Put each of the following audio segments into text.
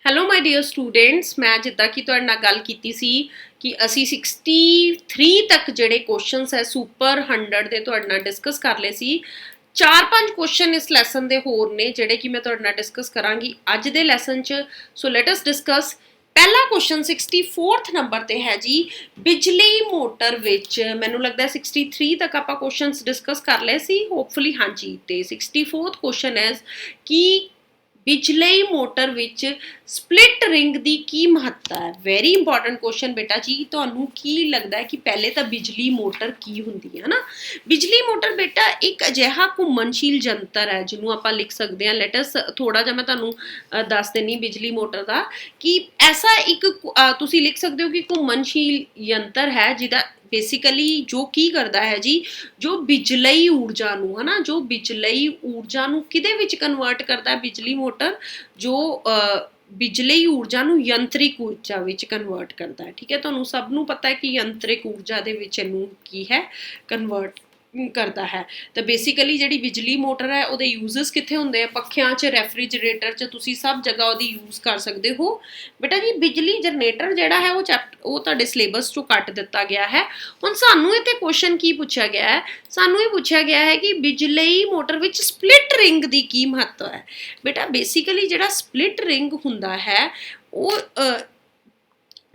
Hello ਮਾਈ dear students, ਮੈਂ ਜਿੱਦਾਂ ਕਿ ਤੁਹਾਡੇ ਨਾਲ ਗੱਲ ਕੀਤੀ ਸੀ ਕਿ ਅਸੀਂ 63 ਤੱਕ ਜਿਹੜੇ ਕੁਐਸਚਨਸ ਹੈ ਸੁਪਰ 100 ਦੇ ਤੁਹਾਡੇ ਨਾਲ ਡਿਸਕਸ ਕਰ ਲਏ ਸੀ। 4-5 ਕੁਐਸਚਨ ਇਸ ਲੈਸਨ ਦੇ ਹੋਰ ਨੇ ਜਿਹੜੇ ਕਿ ਮੈਂ ਤੁਹਾਡੇ ਨਾਲ ਡਿਸਕਸ ਕਰਾਂਗੀ ਅੱਜ ਦੇ ਲੈਸਨ 'ਚ। ਸੋ ਲੈਟ ਅਸ ਡਿਸਕਸ। ਪਹਿਲਾ ਕੁਐਸਚਨ 64th ਨੰਬਰ ਤੇ ਹੈ ਜੀ, ਬਿਜਲੀ ਮੋਟਰ ਵਿੱਚ। ਮੈਨੂੰ ਲੱਗਦਾ 63 ਤੱਕ ਆਪਾਂ ਕੁਐਸਚਨਸ ਡਿਸਕਸ ਕਰ ਲਏ ਸੀ ਹੋਪਫੁਲੀ। ਹਾਂਜੀ, ਤੇ 64th ਕੁਐਸਚਨ ਹੈ ਕਿ ਬਿਜਲਈ ਮੋਟਰ ਵਿੱਚ ਸਪਲਿਟ ਰਿੰਗ ਦੀ ਕੀ ਮਹੱਤਤਾ ਹੈ। ਵੈਰੀ ਇੰਪੋਰਟੈਂਟ ਕੁਐਸਚਨ ਬੇਟਾ ਜੀ। ਤੁਹਾਨੂੰ ਕੀ ਲੱਗਦਾ ਹੈ ਕਿ ਪਹਿਲੇ ਤਾਂ ਬਿਜਲੀ ਮੋਟਰ ਕੀ ਹੁੰਦੀ ਹੈ ਨਾ? ਬਿਜਲੀ ਮੋਟਰ ਬੇਟਾ ਇੱਕ ਅਜਿਹਾ ਘੁੰਮਣਸ਼ੀਲ ਜੰਤਰ ਹੈ ਜਿਹਨੂੰ ਆਪਾਂ ਲਿਖ ਸਕਦੇ ਹਾਂ। ਲੈਟ ਅਸ ਥੋੜਾ ਜਿਹਾ ਮੈਂ ਤੁਹਾਨੂੰ ਦੱਸ ਦਿੰਨੀ ਬਿਜਲੀ ਮੋਟਰ ਦਾ ਕਿ ਐਸਾ ਇੱਕ ਤੁਸੀਂ ਲਿਖ ਸਕਦੇ ਹੋ ਕਿ ਘੁੰਮਣਸ਼ੀਲ ਯੰਤਰ ਹੈ ਜਿਹਦਾ बेसिकली जो की करता है जी, जो बिजलई ऊर्जा नूं है ना, जो बिजलई ऊर्जा नूं किहदे विच कन्वर्ट करता है बिजली मोटर, जो बिजलई ऊर्जा नूं यंत्रिक ऊर्जा विच कन्वर्ट करता है। ठीक है, तुहानूं सब नूं पता है कि यंत्रिक ऊर्जा दे विच इहनूं की है कन्वर्ट करता है। तो बेसिकली जिहड़ी बिजली मोटर है उहदे यूजेस कित्थे हुंदे आ? पੱਖਿਆਂ 'ਚ, ਰੈਫਰੀਜਰੇਟਰ 'ਚ, ਤੁਸੀਂ सब जगह ਉਹਦੀ यूज़ कर सकते हो बेटा जी। बिजली जनरेटर ਜਿਹੜਾ ਹੈ ਉਹ ਤੁਹਾਡੇ ਸਿਲੇਬਸ 'ਚੋਂ ਕੱਟ ਦਿੱਤਾ ਗਿਆ ਹੈ। ਹੁਣ ਸਾਨੂੰ ਇੱਥੇ ਕੁਐਸਚਨ ਕੀ ਪੁੱਛਿਆ ਗਿਆ ਹੈ? ਸਾਨੂੰ ਇਹ ਪੁੱਛਿਆ ਗਿਆ ਹੈ ਕਿ ਬਿਜਲਈ ਮੋਟਰ ਵਿੱਚ ਸਪਲਿਟ ਰਿੰਗ ਦੀ ਕੀ ਮਹੱਤਵ ਹੈ। ਬੇਟਾ ਬੇਸਿਕਲੀ ਜਿਹੜਾ ਸਪਲਿਟ ਰਿੰਗ ਹੁੰਦਾ ਹੈ ਉਹ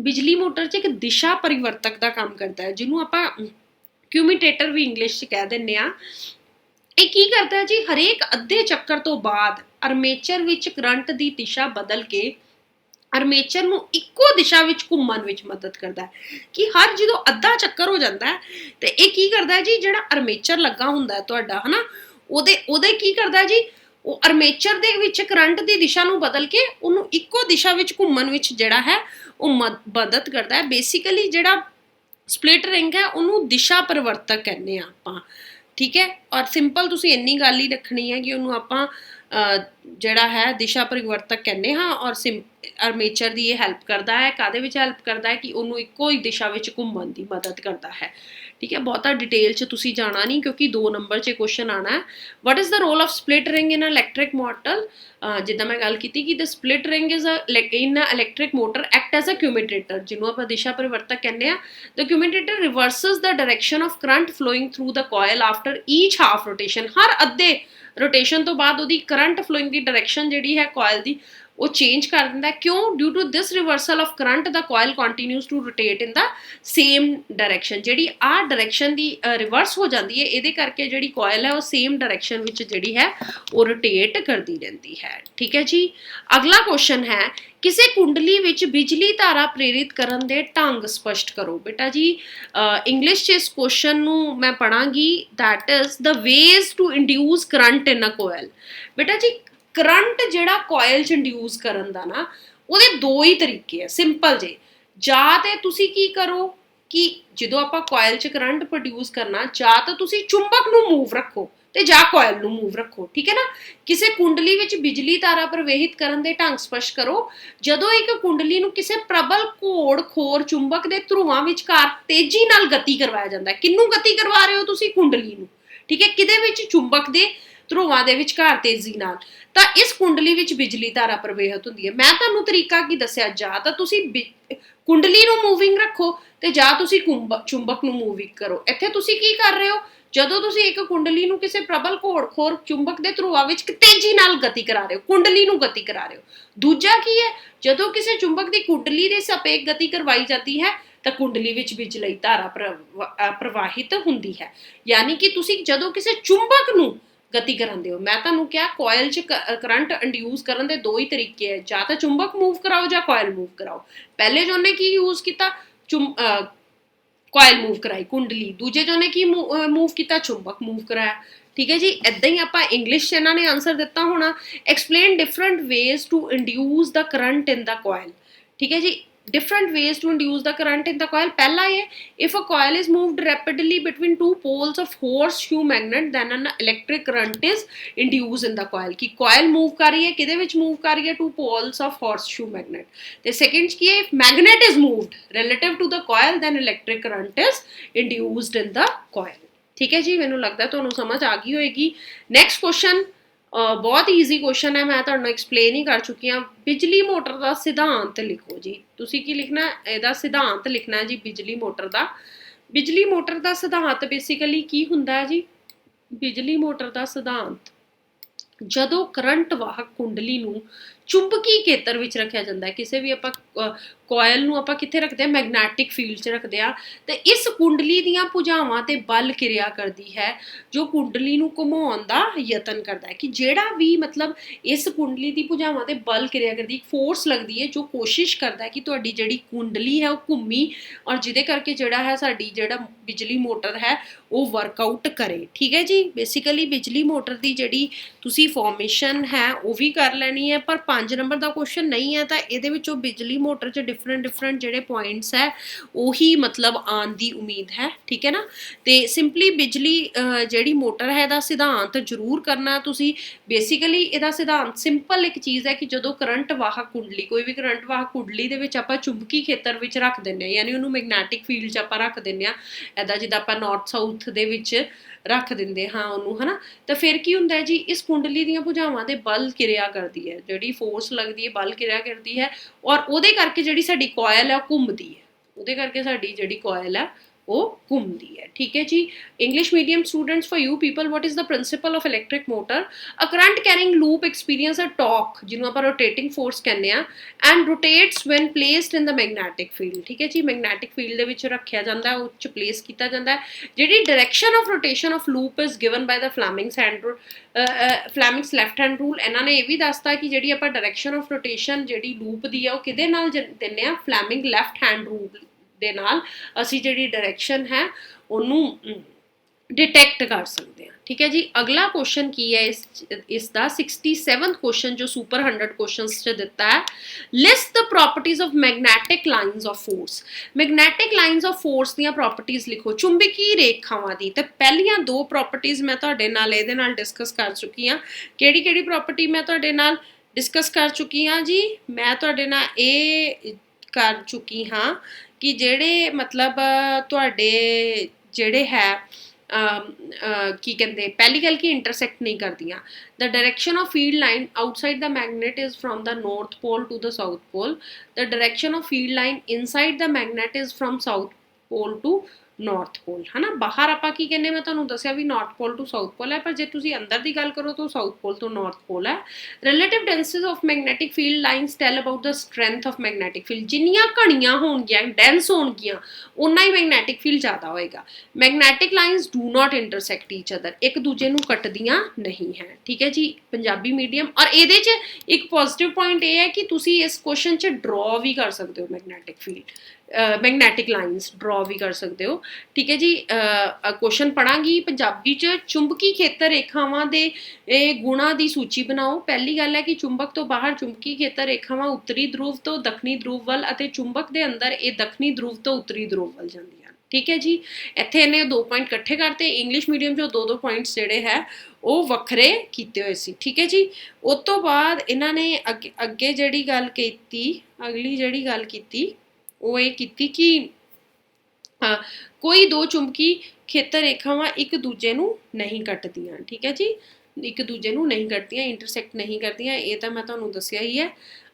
ਬਿਜਲੀ ਮੋਟਰ 'ਚ ਇੱਕ ਦਿਸ਼ਾ ਪਰਿਵਰਤਕ ਦਾ ਕੰਮ ਕਰਦਾ ਹੈ, ਜਿਹਨੂੰ ਆਪਾਂ ਕਿਊਮੀਟੇਟਰ ਵੀ ਇੰਗਲਿਸ਼ 'ਚ ਕਹਿ ਦਿੰਦੇ ਆ। ਇਹ ਕੀ ਕਰਦਾ ਹੈ ਜੀ? ਹਰੇਕ ਅੱਧੇ ਚੱਕਰ ਤੋਂ ਬਾਅਦ ਆਰਮੇਚਰ ਵਿੱਚ ਕਰੰਟ ਦੀ ਦਿਸ਼ਾ ਬਦਲ ਕੇ ਆਰਮੇਚਰ ਨੂੰ ਇੱਕੋ ਦਿਸ਼ਾ ਵਿੱਚ ਘੁੰਮਣ ਵਿੱਚ ਮਦਦ ਕਰਦਾ ਹੈ। ਕਿ ਹਰ ਜਦੋਂ ਅੱਧਾ ਚੱਕਰ ਹੋ ਜਾਂਦਾ ਹੈ ਤੇ ਇਹ ਕੀ ਕਰਦਾ ਹੈ ਜੀ, ਜਿਹੜਾ ਆਰਮੇਚਰ ਲੱਗਾ ਹੁੰਦਾ ਤੁਹਾਡਾ ਹਨਾ, ਉਹਦੇ ਕੀ ਕਰਦਾ ਜੀ, ਉਹ ਆਰਮੇਚਰ ਦੇ ਵਿੱਚ ਕਰੰਟ ਦੀ ਦਿਸ਼ਾ ਨੂੰ ਬਦਲ ਕੇ ਉਹਨੂੰ ਇੱਕੋ ਦਿਸ਼ਾ ਵਿੱਚ ਘੁੰਮਣ ਵਿੱਚ ਜਿਹੜਾ ਹੈ ਉਹ ਮਦਦ ਕਰਦਾ ਹੈ। ਬੇਸਿਕਲੀ ਜਿਹੜਾ ਸਪਲਿਟ ਰਿੰਗ ਹੈ ਉਹਨੂੰ ਦਿਸ਼ਾ ਪਰਿਵਰਤਕ ਕਹਿੰਦੇ ਆ ਆਪਾਂ। ਠੀਕ ਹੈ, ਔਰ ਸਿੰਪਲ ਤੁਸੀਂ ਇੰਨੀ ਗੱਲ ਹੀ ਰੱਖਣੀ ਹੈ ਕਿ ਉਹਨੂੰ ਆਪਾਂ ਜਿਹੜਾ ਹੈ ਦਿਸ਼ਾ ਪਰਿਵਰਤਕ ਕਹਿੰਦੇ ਹਾਂ। ਔਰ ਆਰਮੇਚਰ ਦੀ ਇਹ ਹੈਲਪ ਕਰਦਾ ਹੈ। ਕਾਹਦੇ ਵਿੱਚ ਹੈਲਪ ਕਰਦਾ ਹੈ? ਕਿ ਉਹਨੂੰ ਇੱਕੋ ਹੀ ਦਿਸ਼ਾ ਵਿੱਚ ਘੁੰਮਣ ਦੀ ਮਦਦ ਕਰਦਾ ਹੈ। ਠੀਕ ਹੈ, ਬਹੁਤਾ ਡਿਟੇਲ 'ਚ ਤੁਸੀਂ ਜਾਣਾ ਨਹੀਂ ਕਿਉਂਕਿ 2 ਨੰਬਰ 'ਚ ਕੁਐਸਚਨ ਆਉਣਾ ਹੈ। What is the role of split ring in electric motor? ਜਿੱਦਾਂ ਮੈਂ ਗੱਲ ਕੀਤੀ ਕਿ the split ring is in electric motor act as a commutator, ਜਿਹਨੂੰ ਆਪਾਂ ਦਿਸ਼ਾ ਪਰਿਵਰਤਕ ਕਹਿੰਦੇ ਆ। The commutator reverses the direction of current flowing through the coil after each half rotation. ਹਰ ਅੱਧੇ ਰੋਟੇਸ਼ਨ ਤੋਂ ਬਾਅਦ ਉਹਦੀ ਕਰੰਟ ਫਲੋਇੰਗ ਦੀ ਡਾਇਰੈਕਸ਼ਨ ਜਿਹੜੀ ਹੈ ਕੋਇਲ ਦੀ ਉਹ ਚੇਂਜ ਕਰ ਦਿੰਦਾ। ਕਿਉਂ? Due to this reversal of current the coil continues to rotate in the same direction. ਜਿਹੜੀ ਆਹ ਡਾਇਰੈਕਸ਼ਨ ਦੀ ਰਿਵਰਸ ਹੋ ਜਾਂਦੀ ਹੈ, ਇਹਦੇ ਕਰਕੇ ਜਿਹੜੀ ਕੋਇਲ ਹੈ ਉਹ ਸੇਮ ਡਾਇਰੈਕਸ਼ਨ ਵਿੱਚ ਜਿਹੜੀ ਹੈ ਉਹ ਰੋਟੇਟ ਕਰਦੀ ਰਹਿੰਦੀ ਹੈ। ਠੀਕ ਹੈ ਜੀ। ਅਗਲਾ ਕੁਐਸਚਨ ਹੈ, ਕਿਸੇ ਕੁੰਡਲੀ ਵਿੱਚ ਬਿਜਲੀ ਧਾਰਾ ਪ੍ਰੇਰਿਤ ਕਰਨ ਦੇ ਢੰਗ ਸਪਸ਼ਟ ਕਰੋ। ਬੇਟਾ ਜੀ ਇੰਗਲਿਸ਼ 'ਚ ਇਸ ਕੁਐਸਚਨ ਨੂੰ ਮੈਂ ਪੜਾਂਗੀ, that is the ways to induce current in a coil. ਬੇਟਾ ਜੀ ਕਰੰਟ ਜਿਹੜਾ ਕੋਇਲ 'ਚ ਇੰਡਿਊਸ ਕਰਨ ਦਾ ਨਾ, ਉਹਦੇ 2 ਹੀ ਤਰੀਕੇ ਆ ਸਿੰਪਲ ਜੇ। ਜਾਂ ਤੇ ਤੁਸੀਂ ਕੀ ਕਰੋ ਕਿ ਜਦੋਂ ਆਪਾਂ ਕੋਇਲ 'ਚ ਕਰੰਟ ਪ੍ਰੋਡਿਊਸ ਕਰਨਾ, ਜਾਂ ਤਾਂ ਤੁਸੀਂ ਚੁੰਬਕ ਨੂੰ ਮੂਵ ਰੱਖੋ ਤੇ ਜਾਂ ਕੋਇਲ ਨੂੰ ਮੂਵ ਰੱਖੋ। ਠੀਕ ਹੈ ਨਾ। ਕਿਸੇ ਕੁੰਡਲੀ ਵਿੱਚ ਬਿਜਲੀ ਧਾਰਾ ਪ੍ਰਵਾਹਿਤ ਕਰਨ ਦੇ ਢੰਗ ਸਪਸ਼ਟ ਕਰੋ। ਜਦੋਂ ਇੱਕ ਕੁੰਡਲੀ ਨੂੰ ਕਿਸੇ ਪ੍ਰਬਲ ਘੋੜ ਖੋਰ ਚੁੰਬਕ ਦੇ ਧਰੁਵਾਂ ਵਿਚਕਾਰ ਤੇਜ਼ੀ ਨਾਲ ਗਤੀ ਕਰਵਾਇਆ ਜਾਂਦਾ ਹੈ। ਕਿਹਨੂੰ ਗਤੀ ਕਰਵਾ ਰਹੇ ਹੋ ਤੁਸੀਂ? ਕੁੰਡਲੀ ਨੂੰ। ਠੀਕ ਹੈ, ਕਿਹਦੇ ਵਿੱਚ? ਚੁੰਬਕ ਦੇ ਧਰੁਵਾਂ ਦੇ ਵਿਚਕਾਰ ਤੇਜ਼ੀ ਨਾਲ। ਤਾਂ ਇਸ ਕੁੰਡਲੀ ਵਿੱਚ ਬਿਜਲੀ ਧਾਰਾ ਪ੍ਰਵਾਹਿਤ ਹੁੰਦੀ ਹੈ। ਮੈਂ ਤੁਹਾਨੂੰ ਤਰੀਕਾ ਕੀ ਦੱਸਿਆ? ਜਾਂ ਤਾਂ ਤੁਸੀਂ ਕੁੰਡਲੀ ਨੂੰ ਮੂਵਿੰਗ ਰੱਖੋ ਤੇ ਜਾਂ ਤੁਸੀਂ ਚੁੰਬਕ ਨੂੰ ਮੂਵਿੰਗ ਕਰੋ। ਇੱਥੇ ਤੁਸੀਂ ਕੀ ਕਰ ਰਹੇ ਹੋ? ਜਦੋਂ ਤੁਸੀਂ ਇੱਕ ਕੁੰਡਲੀ ਨੂੰ ਕਿਸੇ ਪ੍ਰਬਲ ਘੋੜਖੋਰ ਚੁੰਬਕ ਦੇ ਧਰੁਵਾਂ ਵਿੱਚ ਤੇਜ਼ੀ ਨਾਲ ਗਤੀ ਕਰਾ ਰਹੇ ਹੋ, ਕੁੰਡਲੀ ਨੂੰ ਗਤੀ ਕਰਾ ਰਹੇ ਹੋ। ਦੂਜਾ ਕੀ ਹੈ? ਜਦੋਂ ਕਿਸੇ ਚੁੰਬਕ ਦੀ ਕੁੰਡਲੀ ਦੇ ਸਾਪੇਖ ਗਤੀ ਕਰਵਾਈ ਜਾਂਦੀ ਹੈ ਤਾਂ ਕੁੰਡਲੀ ਵਿੱਚ ਬਿਜਲਈ ਧਾਰਾ ਪ੍ਰਵਾਹਿਤ ਹੁੰਦੀ ਹੈ। ਯਾਨੀ ਕਿ ਤੁਸੀਂ ਜਦੋਂ ਕਿਸੇ ਚੁੰਬਕ ਨੂੰ ਗਤੀ ਕਰਾਉਂਦੇ ਹੋ, ਮੈਂ ਤੁਹਾਨੂੰ ਕਿਹਾ ਕੋਇਲ 'ਚ ਕਰੰਟ ਇੰਡਿਊਸ ਕਰਨ ਦੇ 2 ਹੀ ਤਰੀਕੇ ਹੈ, ਜਾਂ ਤਾਂ ਚੁੰਬਕ ਮੂਵ ਕਰਾਓ ਜਾਂ ਕੋਇਲ ਮੂਵ ਕਰਾਓ। ਪਹਿਲੇ ਜੋ ਨੇ ਕੀ ਯੂਜ਼ ਕੀਤਾ? ਕੋਇਲ ਮੂਵ ਕਰਾਈ ਕੁੰਡਲੀ। ਦੂਜੇ ਜੋ ਨੇ ਕੀ ਮੂਵ ਕੀਤਾ? ਚੁੰਬਕ ਮੂਵ ਕਰਾਇਆ। ਠੀਕ ਹੈ ਜੀ। ਇੱਦਾਂ ਹੀ ਆਪਾਂ ਇੰਗਲਿਸ਼ 'ਚ ਇਹਨਾਂ ਨੇ ਆਨਸਰ ਦਿੱਤਾ ਹੋਣਾ, explain different ways to induce the current in the coil. ਠੀਕ ਹੈ ਜੀ। different ways to induce the current in the coil. पहला ये, if a coil is moved rapidly between 2 poles of horseshoe magnet, then an electric current is induced in the coil. कि coil move कर रही है, किधे विच move कर रही है? 2 poles of horseshoe magnet. The second की है, if magnet is moved relative to the coil, then electric current is induced in the coil. ठीक है जी, मैनू लगता है तुहानू समझ आ गई होएगी। नेक्स्ट क्वेश्चन ਬਹੁਤ ਈਜ਼ੀ ਕੁਐਸਚਨ ਹੈ, ਮੈਂ ਤੁਹਾਨੂੰ ਐਕਸਪਲੇਨ ਹੀ ਕਰ ਚੁੱਕੀ ਹਾਂ। ਬਿਜਲੀ ਮੋਟਰ ਦਾ ਸਿਧਾਂਤ ਲਿਖੋ ਜੀ। ਤੁਸੀਂ ਕੀ ਲਿਖਣਾ, ਇਹਦਾ ਸਿਧਾਂਤ ਲਿਖਣਾ ਜੀ ਬਿਜਲੀ ਮੋਟਰ ਦਾ। ਬਿਜਲੀ ਮੋਟਰ ਦਾ ਸਿਧਾਂਤ ਬੇਸਿਕਲੀ ਕੀ ਹੁੰਦਾ ਹੈ ਜੀ? ਬਿਜਲੀ ਮੋਟਰ ਦਾ ਸਿਧਾਂਤ, ਜਦੋਂ ਕਰੰਟ ਵਾਹਕ ਕੁੰਡਲੀ ਨੂੰ ਚੁੰਬਕੀ ਖੇਤਰ ਵਿੱਚ ਰੱਖਿਆ ਜਾਂਦਾ ਹੈ, ਕਿਸੇ ਵੀ ਆਪਾਂ ਕੋਇਲ ਨੂੰ ਆਪਾਂ ਕਿੱਥੇ ਰੱਖਦੇ ਹਾਂ? ਮੈਗਨੈਟਿਕ ਫੀਲਡ 'ਚ ਰੱਖਦੇ ਆ। ਤੇ ਇਸ ਕੁੰਡਲੀ ਦੀਆਂ ਭੁਜਾਵਾਂ ਤੇ ਬਲ ਕਿਰਿਆ ਕਰਦੀ ਹੈ, ਜੋ ਕੁੰਡਲੀ ਨੂੰ ਘੁਮਾਉਣ ਦਾ ਯਤਨ ਕਰਦਾ ਹੈ। ਕਿ ਜਿਹੜਾ ਵੀ ਮਤਲਬ ਇਸ ਕੁੰਡਲੀ ਦੀ ਭੁਜਾਵਾਂ ਤੇ ਬਲ ਕਿਰਿਆ ਕਰਦੀ, ਇੱਕ ਫੋਰਸ ਲੱਗਦੀ ਹੈ ਜੋ ਕੋਸ਼ਿਸ਼ ਕਰਦਾ ਹੈ ਕਿ ਤੁਹਾਡੀ ਜਿਹੜੀ ਕੁੰਡਲੀ ਹੈ ਉਹ ਘੁੰਮੀ, ਔਰ ਜਿਹਦੇ ਕਰਕੇ ਜਿਹੜਾ ਹੈ ਸਾਡੀ ਜਿਹੜਾ ਬਿਜਲੀ ਮੋਟਰ ਹੈ ਉਹ ਵਰਕਆਊਟ ਕਰੇ। ਠੀਕ ਹੈ ਜੀ। ਬੇਸਿਕਲੀ ਬਿਜਲੀ ਮੋਟਰ ਦੀ ਜਿਹੜੀ ਤੁਸੀਂ ਫਾਰਮੇਸ਼ਨ ਹੈ ਉਹ ਵੀ ਕਰ ਲੈਣੀ ਹੈ, ਪਰ 5 ਨੰਬਰ ਦਾ ਕੁਐਸਚਨ ਨਹੀਂ ਹੈ ਤਾਂ ਇਹਦੇ ਵਿੱਚੋਂ ਬਿਜਲੀ ਮੋਟਰ 'ਚ ਡਿਫਰੈਂਟ ਜਿਹੜੇ ਪੁਆਇੰਟਸ ਹੈ ਉਹੀ ਮਤਲਬ ਆਉਣ ਦੀ ਉਮੀਦ ਹੈ। ਠੀਕ ਹੈ ਨਾ। ਤੇ ਸਿੰਪਲੀ ਬਿਜਲੀ ਜਿਹੜੀ ਮੋਟਰ ਹੈ ਇਹਦਾ ਸਿਧਾਂਤ ਜ਼ਰੂਰ ਕਰਨਾ ਤੁਸੀਂ। ਬੇਸਿਕਲੀ ਇਹਦਾ ਸਿਧਾਂਤ ਸਿੰਪਲ ਇੱਕ ਚੀਜ਼ ਹੈ ਕਿ ਜਦੋਂ ਕਰੰਟ ਵਾਹਕ ਕੁੰਡਲੀ, ਕੋਈ ਵੀ ਕਰੰਟ ਵਾਹਕ ਕੁੰਡਲੀ ਦੇ ਵਿੱਚ ਆਪਾਂ ਚੁੰਬਕੀ ਖੇਤਰ ਵਿੱਚ ਰੱਖ ਦਿੰਦੇ ਹਾਂ, ਯਾਨੀ ਉਹਨੂੰ ਮੈਗਨੈਟਿਕ ਫੀਲਡ 'ਚ ਆਪਾਂ ਰੱਖ ਦਿੰਦੇ ਹਾਂ, ਇੱਦਾਂ ਜਿੱਦਾਂ ਆਪਾਂ ਨਾਰਥ ਸਾਊਥ ਦੇ ਵਿੱਚ ਰੱਖ ਦਿੰਦੇ ਹਾਂ ਉਹਨੂੰ, ਹਨਾ। ਤਾਂ ਫਿਰ ਕੀ ਹੁੰਦਾ ਜੀ? ਇਸ ਕੁੰਡਲੀ ਦੀਆਂ ਭੁਜਾਵਾਂ ਦੇ ਬਲ ਕਿਰਿਆ ਕਰਦੀ ਹੈ, ਜਿਹੜੀ ਫੋਰਸ ਲੱਗਦੀ ਹੈ ਬਲ ਕਿਰਿਆ ਕਰਦੀ ਹੈ, ਔਰ ਉਹਦੇ ਕਰਕੇ ਜਿਹੜੀ ਸਾਡੀ ਕੋਇਲ ਹੈ ਉਹ ਘੁੰਮਦੀ ਹੈ। ਉਹਦੇ ਕਰਕੇ ਸਾਡੀ ਜਿਹੜੀ ਕੋਇਲ ਹੈ ਉਹ ਘੁੰਮਦੀ ਹੈ। ਠੀਕ ਹੈ ਜੀ। English medium students, for you people, what is the principle of electric motor? A current carrying loop experiences a torque, ਜਿਹਨੂੰ ਆਪਾਂ ਰੋਟੇਟਿੰਗ ਫੋਰਸ ਕਹਿੰਦੇ ਆ, and rotates when placed in the magnetic field. ਠੀਕ ਹੈ ਜੀ। ਮੈਗਨੈਟਿਕ ਫੀਲਡ ਦੇ ਵਿੱਚ ਰੱਖਿਆ ਜਾਂਦਾ ਹੈ, ਉਹ 'ਚ ਪਲੇਸ ਕੀਤਾ ਜਾਂਦਾ ਹੈ। ਜਿਹੜੀ direction of rotation of loop is given by the Fleming's hand rule, Fleming's left hand rule. ਇਹਨਾਂ ਨੇ ਇਹ ਵੀ ਦੱਸਤਾ ਕਿ ਜਿਹੜੀ ਆਪਾਂ ਡਾਇਰੈਕਸ਼ਨ ਆਫ ਰੋਟੇਸ਼ਨ ਜਿਹੜੀ ਲੂਪ ਦੀ ਆ ਉਹ ਕਿਹਦੇ ਨਾਲ ਦਿੰਦੇ ਆ? ਫਲੈਮਿੰਗ ਲੈਫਟ ਹੈਂਡ ਰੂਲ ਦੇ ਨਾਲ ਅਸੀਂ ਜਿਹੜੀ ਡਾਇਰੈਕਸ਼ਨ ਹੈ ਉਹਨੂੰ ਡਿਟੈਕਟ ਕਰ ਸਕਦੇ ਹਾਂ। ਠੀਕ ਹੈ ਜੀ। ਅਗਲਾ ਕੁਐਸਚਨ ਕੀ ਹੈ ਇਸ ਦਾ 67th ਕੁਐਸਚਨ ਜੋ ਸੁਪਰ 100 ਕੁਐਸਚਨਸ 'ਚ ਦਿੱਤਾ ਹੈ। List the properties of magnetic lines of force. Magnetic lines of force ਦੀਆਂ ਪ੍ਰੋਪਰਟੀਜ਼ ਲਿਖੋ, ਚੁੰਬਕੀ ਰੇਖਾਵਾਂ ਦੀ। ਤੇ ਪਹਿਲੀਆਂ ਦੋ ਪ੍ਰੋਪਰਟੀਜ਼ ਮੈਂ ਤੁਹਾਡੇ ਨਾਲ ਇਹਦੇ ਨਾਲ ਡਿਸਕਸ ਕਰ ਚੁੱਕੀ ਹਾਂ। ਕਿਹੜੀ ਪ੍ਰੋਪਰਟੀ ਮੈਂ ਤੁਹਾਡੇ ਨਾਲ ਡਿਸਕਸ ਕਰ ਚੁੱਕੀ ਹਾਂ ਜੀ? ਮੈਂ ਤੁਹਾਡੇ ਨਾਲ ਇਹ ਕਰ ਚੁੱਕੀ ਹਾਂ ਕਿ ਜਿਹੜੇ ਮਤਲਬ ਤੁਹਾਡੇ ਜਿਹੜੇ ਹੈ ਕੀ ਕਹਿੰਦੇ, ਪਹਿਲੀ ਗੱਲ ਕਿ ਇੰਟਰਸੈਕਟ ਨਹੀਂ ਕਰਦੀਆਂ। The direction of field line outside the magnet is from the north pole to the south pole. The direction of field line inside the magnet is from south pole to north pole, ਹੈ ਨਾ। ਬਾਹਰ ਆਪਾਂ ਕੀ ਕਹਿੰਦੇ, ਮੈਂ ਤੁਹਾਨੂੰ ਦੱਸਿਆ ਵੀ north pole to south pole ਹੈ, ਪਰ ਜੇ ਤੁਸੀਂ ਅੰਦਰ ਦੀ ਗੱਲ ਕਰੋ ਤਾਂ ਸਾਊਥ ਪੋਲ ਤੋਂ ਨਾਰਥ ਪੋਲ ਹੈ। Relative density of magnetic field lines tell about the strength of magnetic field. ਜਿੰਨੀਆਂ ਘਣੀਆਂ ਹੋਣਗੀਆਂ, ਡੈਂਸ ਹੋਣਗੀਆਂ, ਉਨਾ ਹੀ ਮੈਗਨੈਟਿਕ ਫੀਲਡ ਜ਼ਿਆਦਾ ਹੋਏਗਾ। Magnetic lines do not intersect each other, ਇੱਕ ਦੂਜੇ ਨੂੰ ਕੱਟਦੀਆਂ ਨਹੀਂ ਹੈ। ਠੀਕ ਹੈ ਜੀ। ਪੰਜਾਬੀ ਮੀਡੀਅਮ। ਔਰ ਇਹਦੇ 'ਚ ਇੱਕ ਪੋਜ਼ਿਟਿਵ ਪੁਆਇੰਟ ਇਹ ਹੈ ਕਿ ਤੁਸੀਂ ਇਸ ਕੁਐਸਚਨ 'ਚ ਡਰਾ ਵੀ ਕਰ ਸਕਦੇ ਹੋ ਮੈਗਨੈਟਿਕ ਫੀਲਡ, ਮੈਗਨੈਟਿਕ ਲਾਈਨਸ ਡਰਾ ਵੀ ਕਰ ਸਕਦੇ ਹੋ। ਠੀਕ ਹੈ ਜੀ। ਕੁਐਸਚਨ ਪੜਾਂਗੀ ਪੰਜਾਬੀ 'ਚ। ਚੁੰਬਕੀ ਖੇਤਰ ਰੇਖਾਵਾਂ ਦੇ ਇਹ ਗੁਣਾਂ ਦੀ ਸੂਚੀ ਬਣਾਓ। ਪਹਿਲੀ ਗੱਲ ਹੈ ਕਿ ਚੁੰਬਕ ਤੋਂ ਬਾਹਰ ਚੁੰਬਕੀ ਖੇਤਰ ਰੇਖਾਵਾਂ ਉੱਤਰੀ ਧਰੁਵ ਤੋਂ ਦੱਖਣੀ ਧਰੁਵ ਵੱਲ, ਅਤੇ ਚੁੰਬਕ ਦੇ ਅੰਦਰ ਇਹ ਦੱਖਣੀ ਧਰੁਵ ਤੋਂ ਉੱਤਰੀ ਧਰੁਵ ਵੱਲ ਜਾਂਦੀਆਂ। ਠੀਕ ਹੈ ਜੀ। ਇੱਥੇ ਇਹਨੇ 2 ਪੁਆਇੰਟ ਇਕੱਠੇ ਕਰਤੇ। ਇੰਗਲਿਸ਼ ਮੀਡੀਅਮ 'ਚੋਂ 2 ਪੁਆਇੰਟਸ ਜਿਹੜੇ ਹੈ ਉਹ ਵੱਖਰੇ ਕੀਤੇ ਹੋਏ ਸੀ। ਠੀਕ ਹੈ ਜੀ। ਉਸ ਤੋਂ ਬਾਅਦ ਇਹਨਾਂ ਨੇ ਅੱਗੇ ਜਿਹੜੀ ਗੱਲ ਕੀਤੀ, ਅਗਲੀ ਜਿਹੜੀ ਗੱਲ ਕੀਤੀ ਉਹ ਇਹ ਕੀਤੀ ਕਿ ਕੋਈ ਦੋ ਚੁੰਬਕੀ ਖੇਤਰ ਰੇਖਾਵਾਂ ਇੱਕ ਦੂਜੇ ਨੂੰ ਨਹੀਂ ਕੱਟਦੀਆਂ। ਠੀਕ ਹੈ ਜੀ। ਇੱਕ ਦੂਜੇ ਨੂੰ ਨਹੀਂ ਕੱਟਦੀਆਂ, ਇੰਟਰਸੈਕਟ ਨਹੀਂ ਕਰਦੀਆਂ, ਇਹ ਤਾਂ ਮੈਂ ਤੁਹਾਨੂੰ ਦੱਸਿਆ ਹੀ ਹੈ।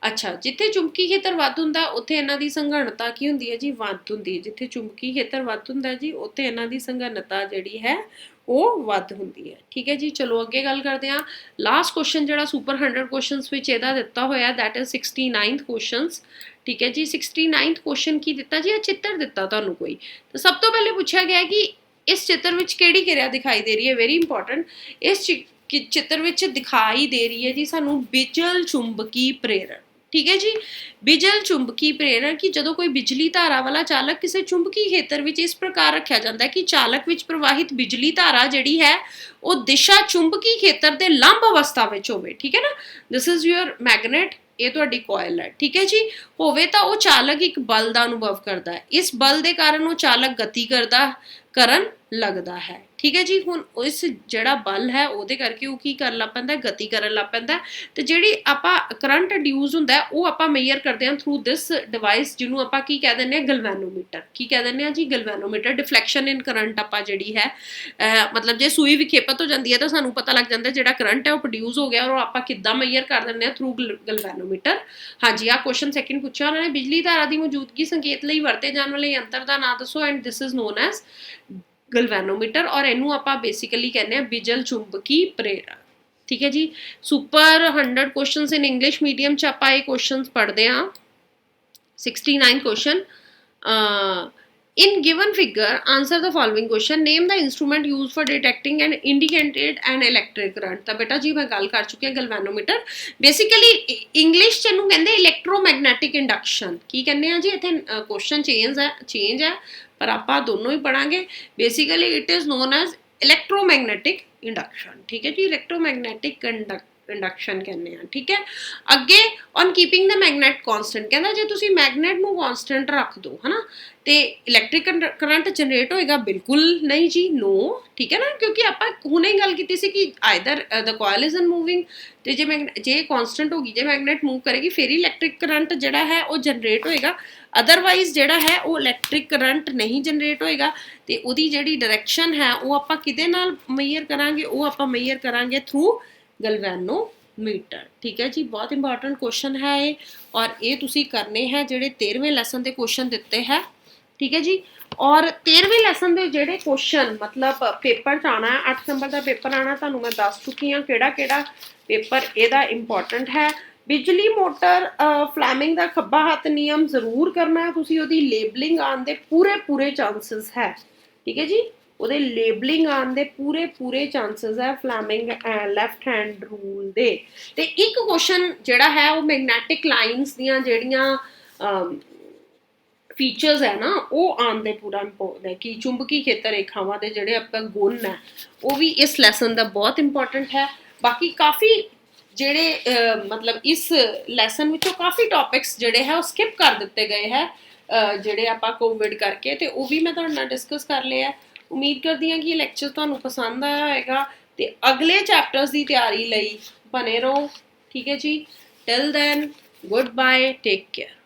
ਅੱਛਾ, ਜਿੱਥੇ ਚੁੰਬਕੀ ਖੇਤਰ ਵੱਧ ਹੁੰਦਾ ਉੱਥੇ ਇਹਨਾਂ ਦੀ ਸੰਘਣਤਾ ਕੀ ਹੁੰਦੀ ਹੈ ਜੀ? ਵੱਧ ਹੁੰਦੀ ਹੈ। ਜਿੱਥੇ ਚੁੰਬਕੀ ਖੇਤਰ ਵੱਧ ਹੁੰਦਾ ਜੀ ਉੱਥੇ ਇਹਨਾਂ ਦੀ ਸੰਘਣਤਾ ਜਿਹੜੀ ਹੈ ਉਹ ਵੱਧ ਹੁੰਦੀ ਹੈ। ਠੀਕ ਹੈ ਜੀ। ਚਲੋ ਅੱਗੇ ਗੱਲ ਕਰਦੇ ਹਾਂ। ਲਾਸਟ ਕੁਐਸਚਨ ਜਿਹੜਾ ਸੁਪਰ 100 ਕੁਐਸਚਨਸ ਵਿੱਚ ਇਹਦਾ ਦਿੱਤਾ ਹੋਇਆ, ਦੈਟ ਇਜ਼ 69th ਕੁਐਸਚਨਸ। ਠੀਕ ਹੈ ਜੀ। 69th ਕੁਐਸਚਨ ਕੀ ਦਿੱਤਾ ਜੀ? ਇਹ ਚਿੱਤਰ ਦਿੱਤਾ ਤੁਹਾਨੂੰ ਕੋਈ। ਤਾਂ ਸਭ ਤੋਂ ਪਹਿਲੇ ਪੁੱਛਿਆ ਗਿਆ ਕਿ ਇਸ ਚਿੱਤਰ ਵਿੱਚ ਕਿਹੜੀ ਕਿਰਿਆ ਦਿਖਾਈ ਦੇ ਰਹੀ ਹੈ? Very important. ਇਸ ਚਿੱਤਰ ਵਿੱਚ ਦਿਖਾਈ ਦੇ ਰਹੀ ਹੈ ਜੀ ਸਾਨੂੰ ਬਿਜਲ ਚੁੰਬਕੀ ਪ੍ਰੇਰਣ। ਠੀਕ ਹੈ ਜੀ। ਬਿਜਲ ਚੁੰਬਕੀ ਪ੍ਰੇਰਣ ਕਿ ਜਦੋਂ ਕੋਈ ਬਿਜਲੀ ਧਾਰਾ ਵਾਲਾ ਚਾਲਕ ਕਿਸੇ ਚੁੰਬਕੀ ਖੇਤਰ ਵਿੱਚ ਇਸ ਪ੍ਰਕਾਰ ਰੱਖਿਆ ਜਾਂਦਾ ਹੈ ਕਿ ਚਾਲਕ ਵਿੱਚ ਪ੍ਰਵਾਹਿਤ ਬਿਜਲੀ ਧਾਰਾ ਜਿਹੜੀ ਹੈ ਉਹ ਦਿਸ਼ਾ ਚੁੰਬਕੀ ਖੇਤਰ ਦੇ ਲੰਬ ਅਵਸਥਾ ਵਿੱਚ ਹੋਵੇ। ਠੀਕ ਹੈ ਨਾ। ਦਿਸ ਇਜ਼ ਯੂਅਰ ਮੈਗਨੇਟ, ਇਹ ਤੁਹਾਡੀ ਕੋਇਲ ਹੈ। ਠੀਕ ਹੈ ਜੀ। ਹੋਵੇ ਤਾਂ ਉਹ ਚਾਲਕ ਇੱਕ ਬਲ ਦਾ ਅਨੁਭਵ ਕਰਦਾ ਹੈ। ਇਸ ਬਲ ਦੇ ਕਾਰਨ ਉਹ ਚਾਲਕ ਗਤੀ ਕਰਦਾ ਕਰਨ ਲੱਗਦਾ ਹੈ। ਠੀਕ ਹੈ ਜੀ। ਹੁਣ ਇਸ ਜਿਹੜਾ ਬਲ ਹੈ ਉਹਦੇ ਕਰਕੇ ਉਹ ਕੀ ਕਰਨ ਲੱਗ ਪੈਂਦਾ, ਗਤੀ ਕਰਨ ਲੱਗ ਪੈਂਦਾ। ਤੇ ਜਿਹੜੀ ਆਪਾਂ ਕਰੰਟ ਇੰਡਿਊਸ ਹੁੰਦਾ ਉਹ ਆਪਾਂ ਮੇਜਰ ਕਰਦੇ ਹਾਂ ਥਰੂ ਦਿਸ ਡਿਵਾਈਸ, ਜਿਹਨੂੰ ਆਪਾਂ ਕੀ ਕਹਿ ਦਿੰਦੇ ਹਾਂ, ਗਲਵੈਨੋਮੀਟਰ। ਕੀ ਕਹਿ ਦਿੰਦੇ ਹਾਂ ਜੀ, ਗਲਵੈਨੋਮੀਟਰ। ਡਿਫਲੈਕਸ਼ਨ ਇਨ ਕਰੰਟ ਆਪਾਂ ਜਿਹੜੀ ਹੈ ਮਤਲਬ ਜੇ ਸੂਈ ਵਿਖੇਪਤ ਹੋ ਜਾਂਦੀ ਹੈ ਤਾਂ ਸਾਨੂੰ ਪਤਾ ਲੱਗ ਜਾਂਦਾ ਜਿਹੜਾ ਕਰੰਟ ਹੈ ਉਹ ਪ੍ਰੋਡਿਊਸ ਹੋ ਗਿਆ, ਔਰ ਆਪਾਂ ਕਿੱਦਾਂ ਮੇਜਰ ਕਰ ਦਿੰਦੇ ਹਾਂ, ਥਰੂ ਗਲਵੈਨੋਮੀਟਰ। ਹਾਂਜੀ, ਆਹ ਕੁਐਸਚਨ ਸੈਕਿੰਡ ਪੁੱਛਿਆ ਉਹਨਾਂ ਨੇ, ਬਿਜਲੀ ਧਾਰਾ ਦੀ ਮੌਜੂਦਗੀ ਸੰਕੇਤ ਲਈ ਵਰਤੇ ਜਾਣ ਵਾਲੇ ਯੰਤਰ ਦਾ ਨਾਂ ਦੱਸੋ, and this is known as galvanometer. ਔਰ ਇਹਨੂੰ ਆਪਾਂ ਬੇਸਿਕਲੀ ਕਹਿੰਦੇ ਆ ਬਿਜਲ ਚੁੰਬਕੀ ਪ੍ਰੇਰਕ। ਠੀਕ ਹੈ ਜੀ। Super 100 questions in English medium ਚ ਆਪਾਂ ਇਹ ਕੁਐਸਚਨਸ ਪੜ੍ਹਦੇ ਹਾਂ। 69 question. In given figure, answer the following question. Name the instrument used for detecting and indicated an electric current। ਤਾਂ ਬੇਟਾ ਜੀ ਮੈਂ ਗੱਲ ਕਰ ਚੁੱਕੀ ਹਾਂ ਗਲਵੈਨੋਮੀਟਰ। ਬੇਸਿਕਲੀ ਇੰਗਲਿਸ਼ ਚ ਇਹਨੂੰ ਕਹਿੰਦੇ ਇਲੈਕਟ੍ਰੋਮੈਗਨੈਟਿਕ ਇੰਡਕਸ਼ਨ। ਕੀ ਕਹਿੰਦੇ ਆ ਜੀ, ਇੱਥੇ ਕੁਐਸਚਨ ਚੇਂਜ ਹੈ ਪਰ ਆਪਾਂ ਦੋਨੋਂ ਹੀ ਪੜਾਂਗੇ। Basically it is known as electromagnetic induction. ਠੀਕ ਹੈ ਜੀ, ਇਲੈਕਟ੍ਰੋਮੈਗਨੈਟਿਕ ਇੰਡਕਸ਼ਨ ਕਹਿੰਦੇ ਆ। ਠੀਕ ਹੈ। ਅੱਗੇ ਔਨ ਕੀਪਿੰਗ ਦਾ ਮੈਗਨੈਟ ਕੌਨਸਟੈਂਟ, ਕਹਿੰਦਾ ਜੇ ਤੁਸੀਂ ਮੈਗਨੈਟ ਨੂੰ ਕੌਨਸਟੈਂਟ ਰੱਖ ਦਿਓ ਹੈ ਨਾ ਤੇ ਇਲੈਕਟ੍ਰਿਕ ਕਰੰਟ ਜਨਰੇਟ ਹੋਏਗਾ, ਬਿਲਕੁਲ ਨਹੀਂ ਜੀ, ਨੋ। ਠੀਕ ਹੈ ਨਾ, ਕਿਉਂਕਿ ਆਪਾਂ ਹੁਣੇ ਗੱਲ ਕੀਤੀ ਸੀ ਕਿ either the coil is moving, ਤੇ ਜੇ ਕੌਨਸਟੈਂਟ ਹੋਗੀ, ਜੇ ਮੈਗਨੈਟ ਮੂਵ ਕਰੇਗੀ ਫਿਰ ਇਲੈਕਟ੍ਰਿਕ ਕਰੰਟ ਜਿਹੜਾ ਹੈ ਉਹ ਜਨਰੇਟ ਹੋਏਗਾ। ਅਦਰਵਾਈਜ਼ ਜਿਹੜਾ ਹੈ ਉਹ ਇਲੈਕਟ੍ਰਿਕ ਕਰੰਟ ਨਹੀਂ ਜਨਰੇਟ ਹੋਏਗਾ। ਤੇ ਉਹਦੀ ਜਿਹੜੀ ਡਾਇਰੈਕਸ਼ਨ ਹੈ ਉਹ ਆਪਾਂ ਕਿਹਦੇ ਨਾਲ ਮੇਜਰ ਕਰਾਂਗੇ, ਉਹ ਆਪਾਂ ਮੇਜਰ ਕਰਾਂਗੇ ਥਰੂ ਗਲਵੈਨੋਮੀਟਰ। ਠੀਕ ਹੈ ਜੀ, ਬਹੁਤ ਇੰਪੋਰਟੈਂਟ ਕੁਐਸਚਨ ਹੈ ਇਹ, ਔਰ ਇਹ ਤੁਸੀਂ ਕਰਨੇ ਹੈ ਜਿਹੜੇ 13ਵੇਂ ਲੈਸਨ ਦੇ ਕੁਐਸਚਨ ਦਿੱਤੇ ਹੈ। ਠੀਕ ਹੈ ਜੀ। ਔਰ 13ਵੇਂ ਲੈਸਨ ਦੇ ਜਿਹੜੇ ਕੁਐਸਚਨ ਮਤਲਬ ਪੇਪਰ 'ਚ ਆਉਣਾ, 8 ਨੰਬਰ ਦਾ ਪੇਪਰ ਆਉਣਾ, ਤੁਹਾਨੂੰ ਮੈਂ ਦੱਸ ਚੁੱਕੀ ਹਾਂ ਕਿਹੜਾ ਪੇਪਰ ਇਹਦਾ ਇੰਪੋਰਟੈਂਟ ਹੈ। ਬਿਜਲੀ ਮੋਟਰ ਫਲੈਮਿੰਗ ਦਾ ਖੱਬਾ ਹੱਥ ਨਿਯਮ ਜ਼ਰੂਰ ਕਰਨਾ, ਤੁਸੀਂ ਉਹਦੀ ਲੇਬਲਿੰਗ ਆਉਣ ਦੇ ਪੂਰੇ ਚਾਂਸਸ ਹੈ। ਠੀਕ ਹੈ ਜੀ, ਉਹਦੇ ਲੇਬਲਿੰਗ ਆਉਣ ਦੇ ਪੂਰੇ ਚਾਂਸਸ ਹੈ ਫਲੈਮਿੰਗ ਲੈਫਟ ਹੈਂਡ ਰੂਲ ਦੇ। ਤੇ ਇੱਕ ਕੁਐਸਚਨ ਜਿਹੜਾ ਹੈ ਉਹ ਮੈਗਨੈਟਿਕ ਲਾਈਨਸ ਦੀਆਂ ਜਿਹੜੀਆਂ ਫੀਚਰਸ ਹੈ ਨਾ ਉਹ ਆਉਣ ਦੇ ਪੂਰਾ ਇੰਪੋਰਟੈਂਟ ਹੈ ਕਿ ਚੁੰਬਕੀ ਖੇਤਰ ਰੇਖਾਵਾਂ ਦੇ ਜਿਹੜੇ ਆਪਾਂ ਗੁਣ ਹੈ ਉਹ ਵੀ ਇਸ ਲੈਸਨ ਦਾ ਬਹੁਤ ਇੰਪੋਰਟੈਂਟ ਹੈ। ਬਾਕੀ ਕਾਫੀ ਜਿਹੜੇ ਮਤਲਬ ਇਸ ਲੈਸਨ ਵਿੱਚੋਂ ਕਾਫੀ ਟੌਪਿਕਸ ਜਿਹੜੇ ਹੈ ਉਹ ਸਕਿਪ ਕਰ ਦਿੱਤੇ ਗਏ ਹੈ ਜਿਹੜੇ ਆਪਾਂ ਕੋਵਿਡ ਕਰਕੇ, ਤੇ ਉਹ ਵੀ ਮੈਂ ਤੁਹਾਡੇ ਨਾਲ ਡਿਸਕਸ ਕਰ ਲਿਆ। ਉਮੀਦ ਕਰਦੀ ਹਾਂ ਕਿ ਇਹ ਲੈਕਚਰ ਤੁਹਾਨੂੰ ਪਸੰਦ ਆਇਆ ਹੋਏਗਾ ਤੇ ਅਗਲੇ ਚੈਪਟਰਸ ਦੀ ਤਿਆਰੀ ਲਈ ਬਣੇ ਰਹੋ। ਠੀਕ ਹੈ ਜੀ, till then goodbye, take care.